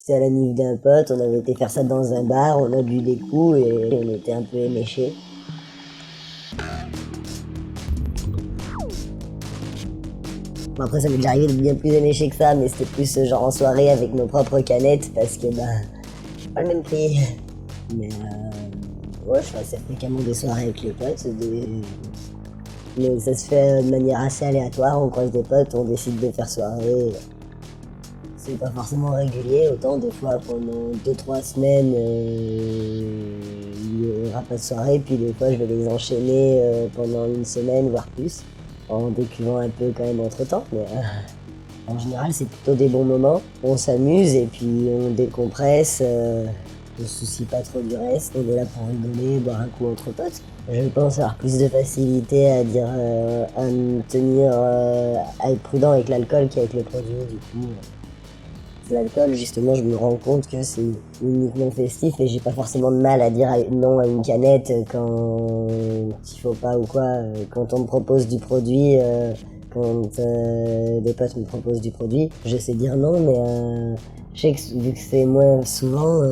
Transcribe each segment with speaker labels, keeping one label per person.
Speaker 1: C'était à la nif d'un pote, on avait été faire ça dans un bar, on a bu des coups et on était un peu éméchés. Bon, après ça m'est déjà arrivé de bien plus éméché que ça, mais c'était plus genre en soirée avec nos propres canettes parce que c'est pas le même prix. Mais ouais, je fais assez fréquemment des soirées avec les potes, mais ça se fait de manière assez aléatoire, on croise des potes, on décide de faire soirée. C'est pas forcément régulier, autant des fois pendant 2-3 semaines il y aura pas de soirée, puis des fois je vais les enchaîner pendant une semaine voire plus, en décuvant un peu quand même entre temps, mais en général c'est plutôt des bons moments, on s'amuse et puis on décompresse, on se soucie pas trop du reste, on est là pour rigoler, boire un coup entre potes. Je pense avoir plus de facilité à dire, à me tenir, à être prudent avec l'alcool qu'avec le produit du coup. L'alcool, justement, je me rends compte que c'est uniquement festif et j'ai pas forcément de mal à dire non à une canette quand il faut pas ou quoi. Quand on me propose du produit, quand des potes me proposent du produit, je sais dire non, mais je sais que vu que c'est moins souvent,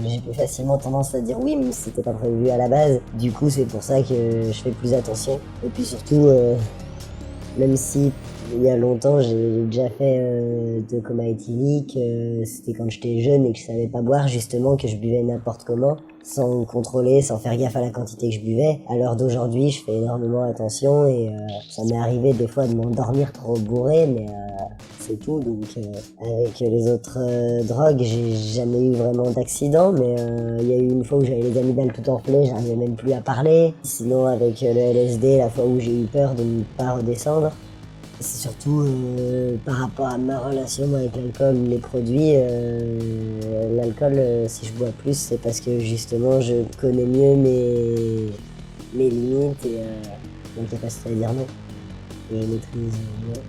Speaker 1: j'ai plus facilement tendance à dire oui, mais c'était pas prévu à la base. Du coup, c'est pour ça que je fais plus attention. Et puis surtout, même si il y a longtemps j'ai déjà fait de coma éthylique, c'était quand j'étais jeune et que je savais pas boire justement, que je buvais n'importe comment, sans contrôler, sans faire gaffe à la quantité que je buvais. À l'heure d'aujourd'hui je fais énormément attention et ça m'est arrivé des fois de m'endormir trop bourré, mais c'est tout. Donc avec les autres drogues j'ai jamais eu vraiment d'accident, mais il y a eu une fois où j'avais les amygdales tout enflées, j'arrivais même plus à parler. Sinon avec le LSD, la fois où j'ai eu peur de ne pas redescendre. C'est surtout par rapport à ma relation avec l'alcool ou les produits. L'alcool, si je bois plus, c'est parce que justement je connais mieux mes limites et ma capacité à dire non. Et je maîtrise mieux.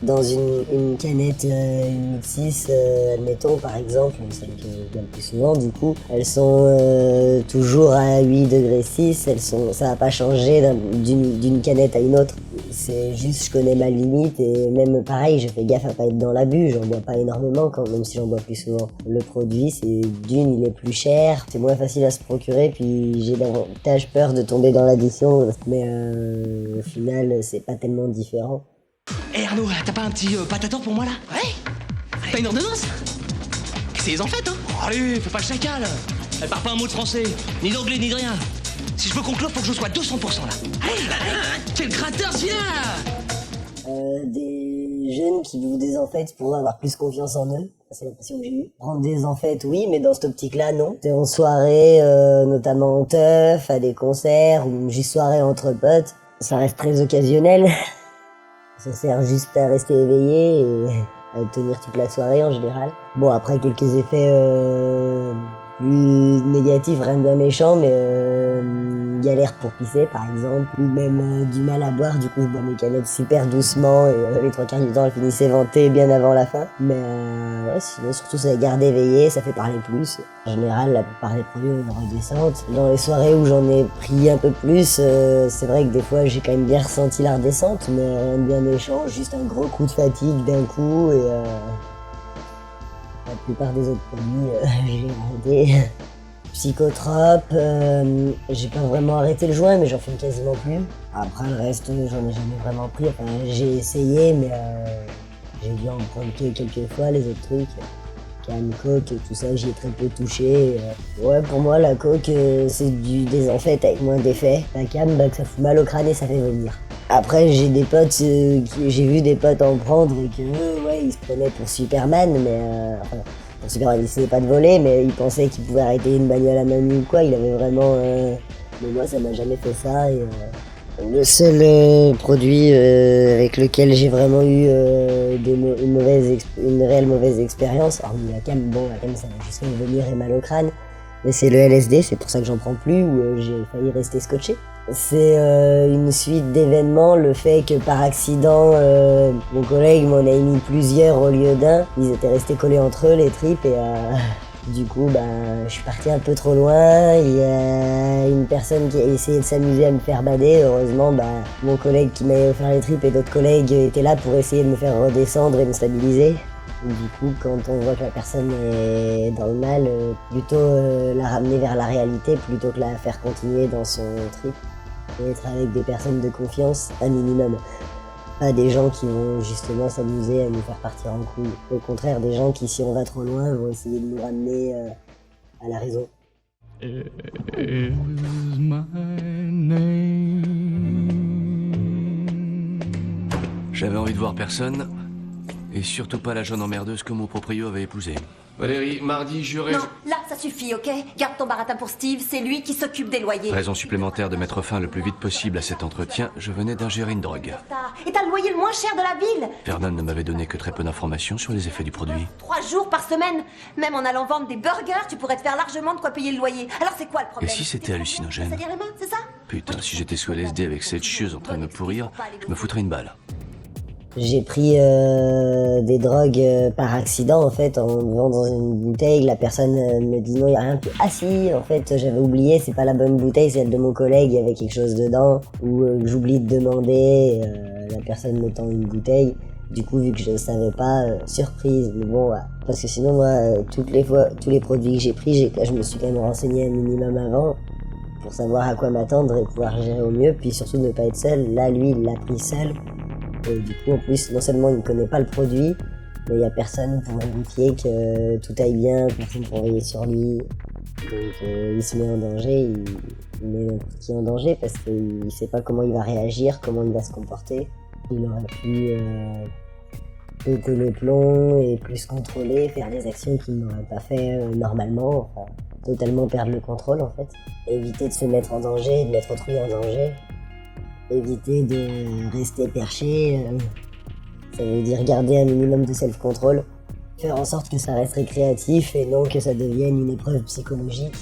Speaker 1: Dans une canette, une 6, admettons par exemple, celle que je bois le plus souvent du coup, elles sont toujours à 8 degrés 6, ça va pas changer d'une canette à une autre. C'est juste, je connais ma limite et même pareil, je fais gaffe à pas être dans l'abus, j'en bois pas énormément même si j'en bois plus souvent. Le produit, c'est il est plus cher, c'est moins facile à se procurer, puis j'ai davantage peur de tomber dans l'addiction, mais au final, c'est pas tellement différent.
Speaker 2: Eh Arnaud, t'as pas un petit pataton pour moi là? Ouais. T'as une ordonnance? C'est les en fait, hein? Oh, allez, fais pas le chacal. Elle parle pas un mot de français, ni d'anglais, ni de rien. Si je veux conclure, faut que je sois 200% là. Quel gratteur celui-là!
Speaker 1: Des jeunes qui vivent des enfêtes pour avoir plus confiance en eux, c'est l'impression que j'ai eue. Prendre des enfêtes, oui, mais dans cette optique-là, non. T'es en soirée, notamment en teuf, à des concerts, ou juste soirée entre potes, ça reste très occasionnel. Ça sert juste à rester éveillé et à tenir toute la soirée en général. Bon, après quelques effets plus négatifs, rien de bien méchant, mais galère pour pisser par exemple, ou même du mal à boire, du coup je bois mes canettes super doucement et les 3/4 du temps elles finissent éventées bien avant la fin. Mais ouais, sinon surtout ça garde éveillé, ça fait parler plus. En général la plupart des produits ont une redescente. Dans les soirées où j'en ai pris un peu plus, c'est vrai que des fois j'ai quand même bien ressenti la redescente, mais rien de bien méchant, juste un gros coup de fatigue d'un coup et la plupart des autres produits j'ai arrêté. Psychotrope, j'ai pas vraiment arrêté le joint, mais j'en fume quasiment plus. Après le reste, j'en ai jamais vraiment pris. Enfin, j'ai essayé, mais j'ai dû en prendre quelques fois les autres trucs. Cam, coke, tout ça, j'y ai très peu touché. Ouais, pour moi, la coke, c'est des enfêtes avec moins d'effets. La cam, que ça fout mal au crâne et ça fait vomir. Après, j'ai des potes, j'ai vu des potes en prendre et que, ouais, ils se prenaient pour Superman, mais Superman, il essayait pas de voler, mais il pensait qu'il pouvait arrêter une bagnole à main nue ou quoi, il avait vraiment... Mais moi, ça m'a jamais fait ça, et le seul produit avec lequel j'ai vraiment eu une réelle mauvaise expérience, hormis la cam, la cam ça m'a juste fait vomir et mal au crâne, mais c'est le LSD, c'est pour ça que j'en prends plus, où j'ai failli rester scotché. C'est une suite d'événements, le fait que par accident, mon collègue m'en a mis plusieurs au lieu d'un. Ils étaient restés collés entre eux, les tripes, et du coup, je suis parti un peu trop loin. Il y a une personne qui a essayé de s'amuser à me faire bader. Heureusement, mon collègue qui m'avait offert les tripes et d'autres collègues étaient là pour essayer de me faire redescendre et me stabiliser. Du coup, quand on voit que la personne est dans le mal, plutôt la ramener vers la réalité plutôt que la faire continuer dans son trip. Et être avec des personnes de confiance, un minimum. Pas des gens qui vont justement s'amuser à nous faire partir en couille. Au contraire, des gens qui, si on va trop loin, vont essayer de nous ramener à la raison.
Speaker 3: Is my name.
Speaker 4: J'avais envie de voir personne, et surtout pas la jeune emmerdeuse que mon proprio avait épousée.
Speaker 5: Valérie, mardi, j'aurai...
Speaker 6: Non, là, ça suffit, ok? Garde ton baratin pour Steve, c'est lui qui s'occupe des loyers.
Speaker 4: Raison supplémentaire de mettre fin le plus vite possible à cet entretien, je venais d'ingérer une drogue.
Speaker 6: Et t'as le loyer le moins cher de la ville.
Speaker 4: Vernon ne m'avait donné que très peu d'informations sur les effets du produit.
Speaker 6: 3 jours par semaine. Même en allant vendre des burgers, tu pourrais te faire largement de quoi payer le loyer. Alors c'est quoi le problème?
Speaker 4: Et si c'était hallucinogène?
Speaker 6: C'est-à-dire les mains, c'est ça?
Speaker 4: Putain, si j'étais sous LSD avec cette chieuse en train de me pourrir, je me foutrais une balle.
Speaker 1: J'ai pris des drogues par accident en fait, en buvant dans une bouteille. La personne me dit non, il y a rien. Ah si, en fait, j'avais oublié, c'est pas la bonne bouteille, c'est celle de mon collègue, il y avait quelque chose dedans. Ou j'oublie de demander, la personne me tend une bouteille. Du coup, vu que je ne savais pas, surprise. Mais bon, parce que sinon moi, toutes les fois, tous les produits que j'ai pris, je me suis quand même renseigné un minimum avant pour savoir à quoi m'attendre et pouvoir gérer au mieux. Puis surtout ne pas être seul. Là, lui, il l'a pris seul. Et du coup, en plus, non seulement il ne connaît pas le produit, mais il n'y a personne pour vérifier que tout aille bien, personne pour veiller sur lui. Donc il se met en danger, il met n'importe qui en danger parce qu'il ne sait pas comment il va réagir, comment il va se comporter. Il aurait pu péter les plombs et plus contrôler, faire des actions qu'il n'aurait pas fait normalement, enfin, totalement perdre le contrôle en fait. Éviter de se mettre en danger, de mettre autrui en danger. Éviter de rester perché, ça veut dire garder un minimum de self-control, faire en sorte que ça reste récréatif et non que ça devienne une épreuve psychologique.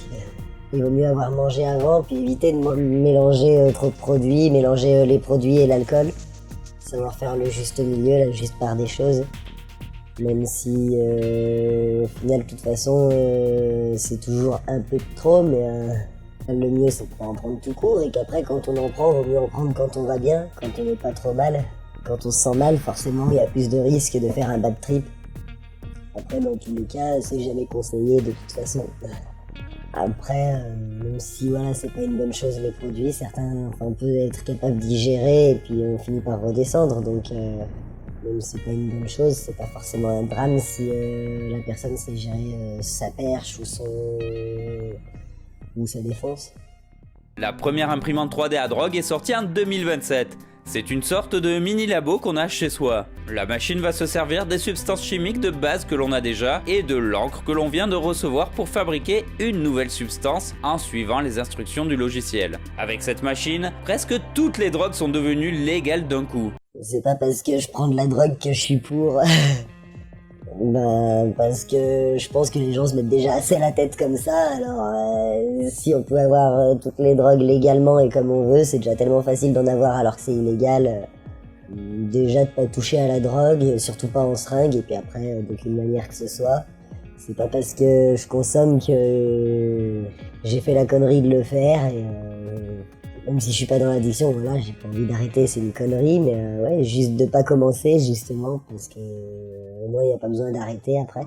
Speaker 1: Il vaut mieux avoir mangé avant, puis éviter de mélanger trop de produits, mélanger les produits et l'alcool, savoir faire le juste milieu, la juste part des choses, même si au final de toute façon c'est toujours un peu de trop, mais le mieux c'est de pas en prendre tout court et qu'après quand on en prend, vaut mieux en prendre quand on va bien, quand on n'est pas trop mal. Quand on se sent mal, forcément il y a plus de risques de faire un bad trip. Après dans tous les cas, c'est jamais conseillé de toute façon. Après, même si voilà, c'est pas une bonne chose les produits, certains, enfin, on peut être capable d'y gérer et puis on finit par redescendre, donc même si c'est pas une bonne chose, c'est pas forcément un drame si la personne sait gérer sa perche ou sa défense.
Speaker 7: La première imprimante 3D à drogue est sortie en 2027. C'est une sorte de mini-labo qu'on a chez soi. La machine va se servir des substances chimiques de base que l'on a déjà et de l'encre que l'on vient de recevoir pour fabriquer une nouvelle substance en suivant les instructions du logiciel. Avec cette machine, presque toutes les drogues sont devenues légales d'un coup.
Speaker 1: C'est pas parce que je prends de la drogue que je suis pour... Ben, parce que je pense que les gens se mettent déjà assez la tête comme ça, alors si on peut avoir toutes les drogues légalement et comme on veut, c'est déjà tellement facile d'en avoir alors que c'est illégal. Déjà de pas toucher à la drogue, surtout pas en seringue, et puis après d'aucune manière que ce soit. C'est pas parce que je consomme que j'ai fait la connerie de le faire, et même si je suis pas dans l'addiction, voilà, j'ai pas envie d'arrêter, c'est une connerie, mais ouais, juste de pas commencer justement, parce que moi, il n'y a pas besoin d'arrêter après.